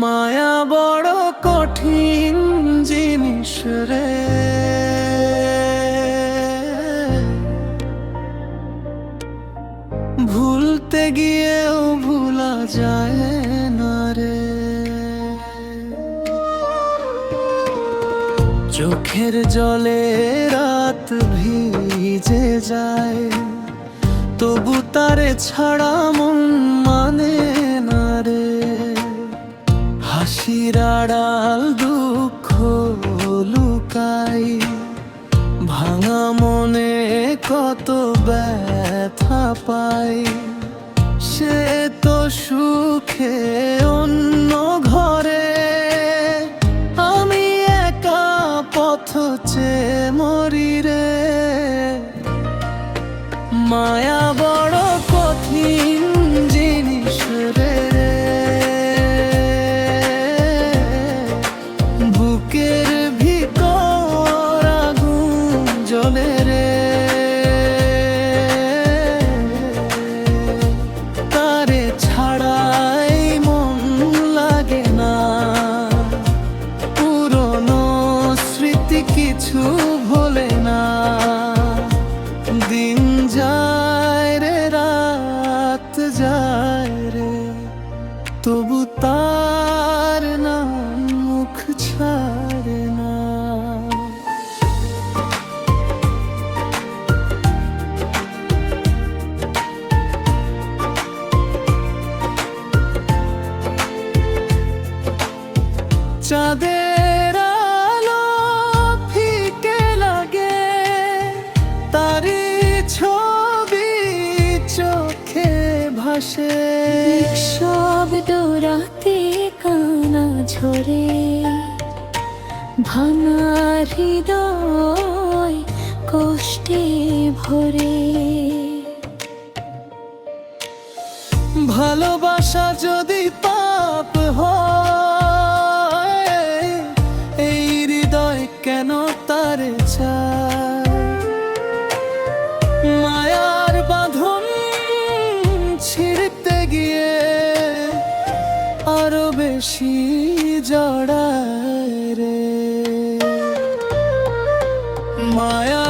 মায়া বড় কঠিন জিনিস রে, ভুলতে গিয়েও ভুলা যায় না রে। চোখের জলে রাত ভিজে যায়, তবু তারে ছাড়া মন মানে না রে। হাসির আড়াল দুঃখ লুকাই, ভাঙা মনে কত ব্যথা পাই। সে তো সুখে অন্য ঘরে, আমি একা পথ চেয়ে মরি রে। মায়া বড় কঠিন জিনিস রে, বুকের ভিতর আগুন জ্বলে রে। তারে ছাড়াই মন লাগে না, পুরনো স্মৃতি কিছু ভোলে না। দিন যায় রে, রাত যায় রে, তবু তার নাম মুখ ছাড়ে না। চাঁদের আলো ফিকে লাগে, তারি ছবি চোখে ভাসে। সব ডোরাতে কানা ঝরে, ভাঙা হৃদয় কষ্টে ভরে। ভালোবাসা যদি পাপ হয়, এই হৃদয় কেন তারে চায়? মায়ার বাঁধন ছিঁড়তে গিয়ে আরো বেশি জড়ায় রে। মায়া